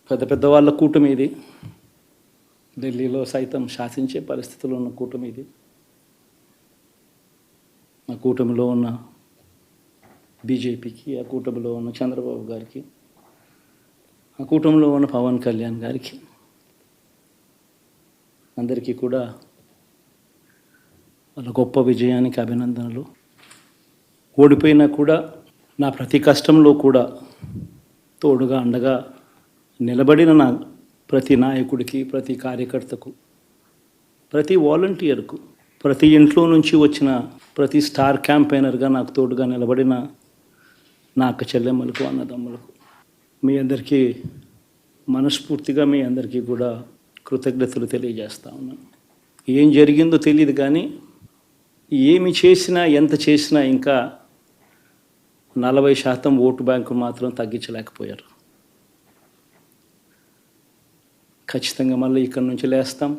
పెద్ద పెద్ద వాళ్ళ కూటమి ఇది. ఢిల్లీలో సైతం శాసించే పరిస్థితుల్లో ఉన్న కూటమి ఇది. ఆ కూటమిలో ఉన్న బీజేపీకి, ఆ కూటమిలో ఉన్న చంద్రబాబు గారికి, ఆ కూటమిలో ఉన్న పవన్ కళ్యాణ్ గారికి అందరికీ కూడా వాళ్ళ గొప్ప విజయానికి అభినందనలు. ఓడిపోయినా కూడా నా ప్రతి కష్టంలో కూడా తోడుగా అండగా నిలబడిన నా ప్రతి నాయకుడికి, ప్రతి కార్యకర్తకు, ప్రతి వాలంటీర్కు, ప్రతి ఇంట్లో నుంచి వచ్చిన ప్రతి స్టార్ క్యాంపెయినర్గా నాకు తోడుగా నిలబడిన నా అక్క చెల్లెమ్మలకు, అన్నదమ్ములకు, మీ అందరికీ మనస్ఫూర్తిగా మీ అందరికీ కూడా కృతజ్ఞతలు తెలియజేస్తా ఉన్నాను. ఏం జరిగిందో తెలియదు కానీ ఏమి చేసినా, ఎంత చేసినా ఇంకా 40% ఓటు బ్యాంకు మాత్రం తగ్గించలేకపోయారు. ఖచ్చితంగా మళ్ళీ ఇక్కడి నుంచి లేస్తాం.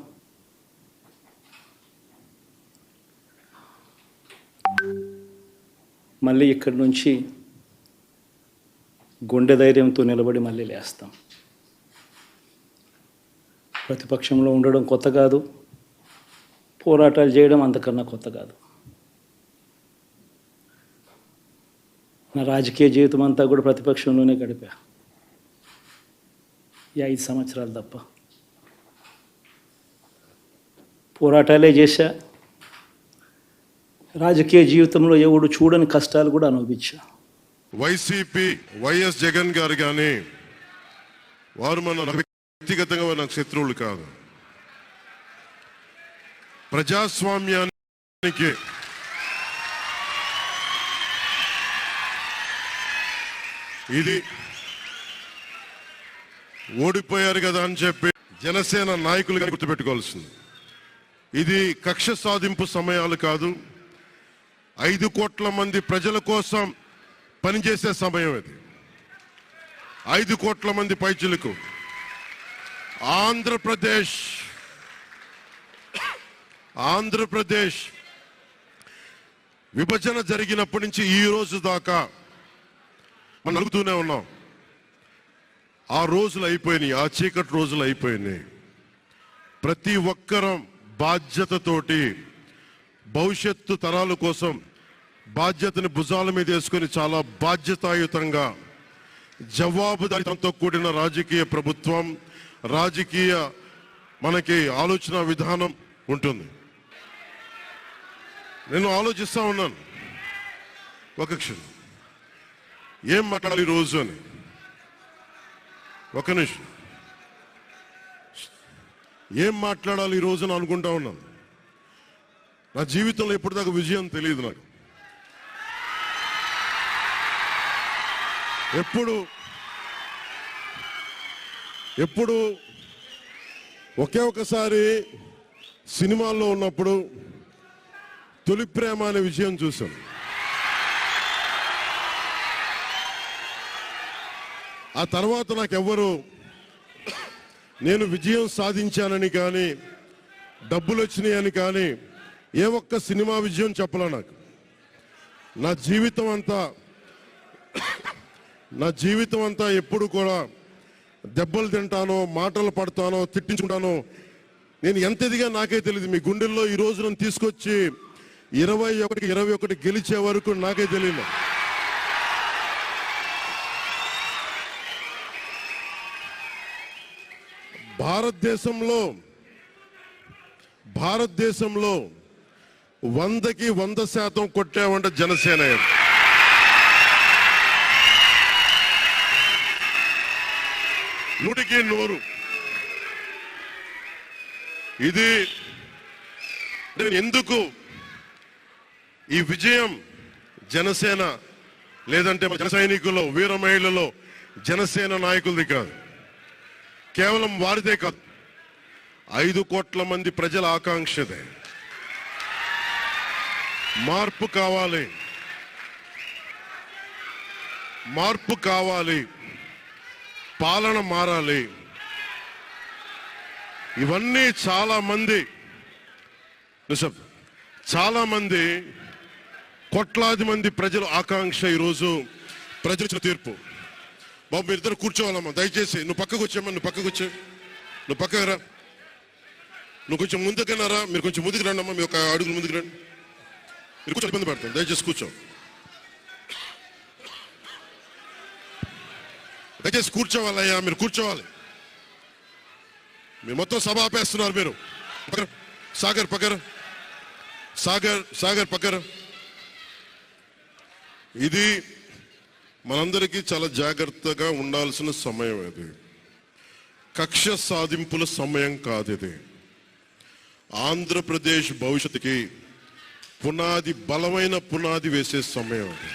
మళ్ళీ ఇక్కడి నుంచి గుండె ధైర్యంతో నిలబడి మళ్ళీ లేస్తాం. ప్రతిపక్షంలో ఉండడం కొత్త కాదు, పోరాటాలు చేయడం అంతకన్నా కొత్త కాదు. నా రాజకీయ జీవితం అంతా కూడా ప్రతిపక్షంలోనే గడిపా, ఈ 5 సంవత్సరాలు తప్ప. పోరాటాలే చేశా. రాజకీయ జీవితంలో ఎవడు చూడని కష్టాలు కూడా అనుభవించా. వైసీపీ వైఎస్ జగన్ గారు కానీ వారు మన వ్యక్తిగతంగా నాకు శత్రువులు కాదు. ప్రజాస్వామ్యానికి ఇది ఓడిపోయారు కదా అని చెప్పి జనసేన నాయకులుగా గుర్తుపెట్టుకోవాల్సింది. ఇది కక్ష సాధింపు సమయాలు కాదు. 5 కోట్ల మంది ప్రజల కోసం పనిచేసే సమయం ఇది. 5 కోట్ల మంది పైచులకు ఆంధ్రప్రదేశ్ విభజన జరిగినప్పటి నుంచి ఈ రోజు దాకా మనం నలుగుతూనే ఉన్నాం. ఆ రోజులు అయిపోయినాయి, ఆ చీకటి రోజులు అయిపోయినాయి. ప్రతి ఒక్కరం బాధ్యతతోటి భవిష్యత్తు తరాల కోసం బాధ్యతని భుజాల మీద వేసుకొని చాలా బాధ్యతాయుతంగా జవాబుదారీతనంతో కూడిన రాజకీయ ప్రభుత్వం, రాజకీయ మనకి ఆలోచన విధానం ఉంటుంది. నేను ఆలోచిస్తూ ఉన్నాను, ఒక క్షణం ఏం మాట్లాడాలి ఈరోజు అని. ఒక నిమిషం, ఏం మాట్లాడాలి ఈరోజు అని అనుకుంటా ఉన్నాను. నా జీవితంలో ఎప్పటిదాకా విజయం తెలియదు నాకు. ఎప్పుడు ఒకే ఒకసారి సినిమాల్లో ఉన్నప్పుడు తొలి ప్రేమ అనే విజయం చూశాను. ఆ తర్వాత నాకెవ్వరు నేను విజయం సాధించానని కానీ, డబ్బులు వచ్చినాయని కానీ ఏ ఒక్క సినిమా విజయం చెప్పలే నాకు. నా జీవితం అంతా ఎప్పుడు కూడా దెబ్బలు తింటానో, మాటలు పడతానో, తిట్టించుకుంటానో. నేను ఎంత ఎదిగా నాకే తెలియదు. మీ గుండెల్లో ఈ రోజు నన్ను తీసుకొచ్చి 21 గెలిచే వరకు నాకే తెలియదు. భారతదేశంలో 100కి 100% కొట్టామంటే జనసేన. 100కి 100. ఇది ఎందుకు ఈ విజయం జనసేన లేదంటే జన సైనికుల్లో, వీర మహిళల్లో జనసేన నాయకులది కాదు, కేవలం వారిదే కాదు, 5 కోట్ల మంది ప్రజల ఆకాంక్షదే. మార్పు కావాలి, పాలన మారాలి. ఇవన్నీ చాలా మంది కోట్లాది మంది ప్రజల ఆకాంక్ష. ఈరోజు ప్రజల తీర్పు. బాబు మీరు ఇద్దరు కూర్చోవాలమ్మా, దయచేసి నువ్వు పక్కకు వచ్చామ్మా, నువ్వు పక్కకు వచ్చా, నువ్వు పక్కకు రా, నువ్వు కొంచెం ముందుకున్నారా, మీరు కొంచెం ముందుకు రండి అమ్మా, మీ ఒక అడుగులు ముందుకు రండి, మీరు కూర్చొని ఇబ్బంది పడతాను, దయచేసి కూర్చో, దయచేసి కూర్చోవాలయ్యా, మీరు కూర్చోవాలి, మీరు మొత్తం సభ ఆపేస్తున్నారు మీరు. పక్కన సాగర్ పక్కన, సాగర్ పక్కన. ఇది మనందరికీ చాలా జాగ్రత్తగా ఉండాల్సిన సమయం. ఇది కక్ష సాధింపుల సమయం కాదు. ఇది ఆంధ్రప్రదేశ్ భవిష్యత్తుకి పునాది, బలమైన పునాది వేసే సమయం. అది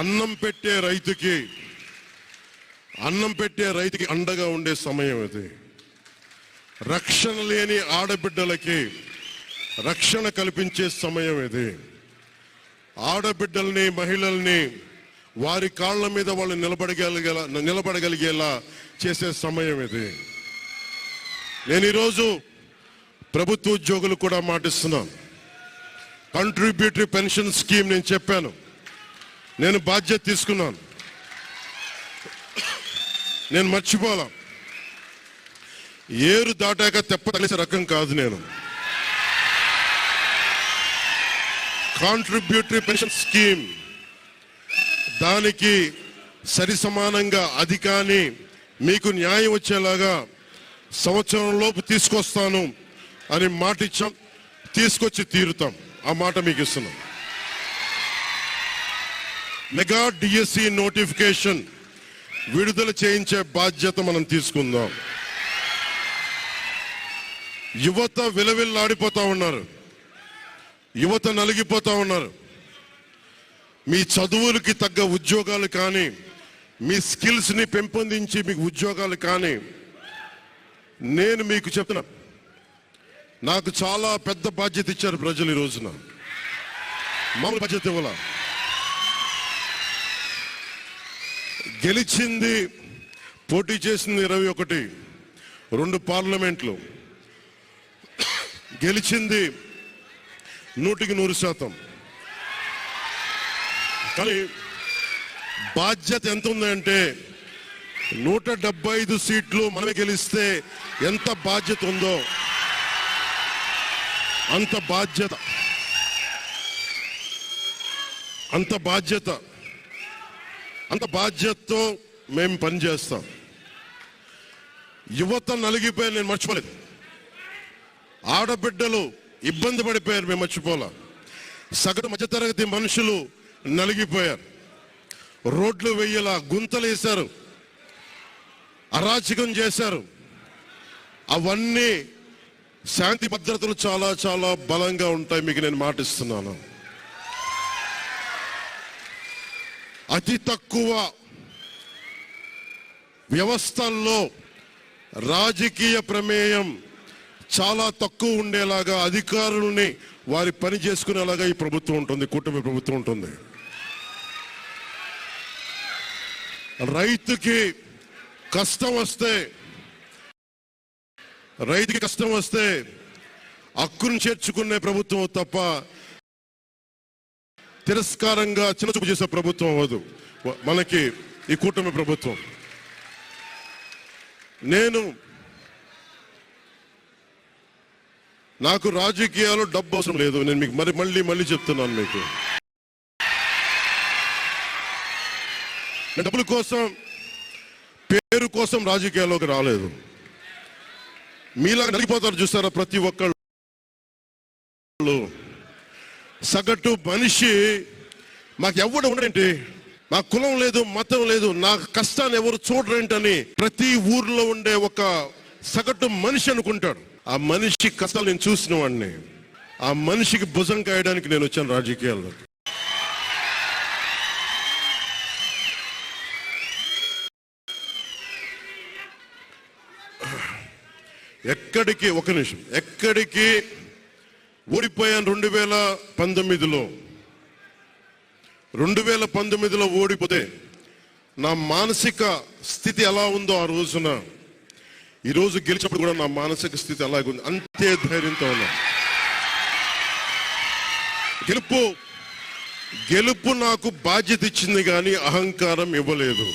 అన్నం పెట్టే రైతుకి అండగా ఉండే సమయం. ఇది రక్షణ లేని ఆడబిడ్డలకి రక్షణ కల్పించే సమయం. ఇది ఆడబిడ్డల్ని, మహిళల్ని వారి కాళ్ళ మీద వాళ్ళు నిలబడగలిగేలా చేసే సమయం. ఇది నేను ఈరోజు ప్రభుత్వ ఉద్యోగులు కూడా మాటిస్తున్నాను. కంట్రిబ్యూటరీ పెన్షన్ స్కీమ్ నేను చెప్పాను, నేను బాధ్యత తీసుకున్నాను, నేను మర్చిపోలా. ఏరు దాటాక తెప్ప తగిలిసే రకం కాదు నేను. కాంట్రిబ్యూటరీ పెన్షన్ స్కీమ్ దానికి సరి సమానంగా అది కానీ మీకు న్యాయం వచ్చేలాగా సంవత్సరం లోపు తీసుకొస్తాను అని మాట ఇచ్చాం, తీసుకొచ్చి తీరుతాం. ఆ మాట మీకు ఇస్తున్నాం. మెగా డిఎస్సి నోటిఫికేషన్ విడుదల చేయించే బాధ్యత మనం తీసుకుందాం. యువత విలవిల్లాడిపోతా ఉన్నారు, యువత నలిగిపోతా ఉన్నారు. మీ చదువులకి తగ్గ ఉద్యోగాలు కానీ, మీ స్కిల్స్ ని పెంపొందించి మీకు ఉద్యోగాలు కానీ, నేను మీకు చెప్తున్నా, నాకు చాలా పెద్ద బాధ్యత ఇచ్చారు ప్రజలు. ఈ రోజున మామూలు బాధ్యత ఇవ్వాల. గెలిచింది, పోటీ చేసింది 21, 2 పార్లమెంట్లు గెలిచింది 100%. కానీ బాధ్యత ఎంత ఉందంటే 175 సీట్లు మనమే గెలిస్తే ఎంత బాధ్యత ఉందో అంత బాధ్యతతో మేము పనిచేస్తాం. యువత నలిగిపోయారు, నేను మర్చిపోలేదు. ఆడబిడ్డలు ఇబ్బంది పడిపోయారు, మేము మర్చిపోలా. సగటు మధ్యతరగతి మనుషులు నలిగిపోయారు, రోడ్లు వెయ్యలా, గుంతలేశారు, అరాచకం చేశారు. అవన్నీ శాంతి భద్రతలు చాలా చాలా బలంగా ఉంటాయి, మీకు నేను మాటిస్తున్నాను. అతి తక్కువ వ్యవస్థల్లో రాజకీయ ప్రమేయం చాలా తక్కువ ఉండేలాగా, అధికారుల్ని వారి పని చేసుకునేలాగా ఈ ప్రభుత్వం ఉంటుంది, కూటమి ప్రభుత్వం ఉంటుంది. రైతుకి కష్టం వస్తే హక్కును చేర్చుకునే ప్రభుత్వం తప్ప తిరస్కారంగా చిన్నచూపు చేసే ప్రభుత్వం అవ్వదు మనకి ఈ కూటమి ప్రభుత్వం. నాకు రాజకీయాలు డబ్బు అవసరం లేదు. నేను మీకు మళ్ళీ చెప్తున్నాను, మీకు డబ్బుల కోసం, పేరు కోసం రాజకీయాల్లోకి రాలేదు. మీలా నలిగిపోతారు చూస్తారా ప్రతి ఒక్కళ్ళు. సగటు మనిషి మాకు ఎవడు ఉండేంటి, నా కులం లేదు, మతం లేదు, నా కష్టాన్ని ఎవరు చూడరేంటని ప్రతి ఊర్లో ఉండే ఒక సగటు మనిషి అనుకుంటాడు. ఆ మనిషి కష్టాలు నేను చూసిన వాడిని. ఆ మనిషికి భుజం కాయడానికి నేను వచ్చాను రాజకీయాల్లో. ఎక్కడికి ఓడిపోయాను 2019లో ఓడిపోతే నా మానసిక స్థితి ఎలా ఉందో ఆ రోజున, ఈరోజు గెలిచినప్పుడు కూడా నా మానసిక స్థితి అలాగే ఉంది. అంతే ధైర్యంతో ఉన్నా. గెలుపు నాకు బాధ్యత ఇచ్చింది కానీ అహంకారం ఇవ్వలేదు.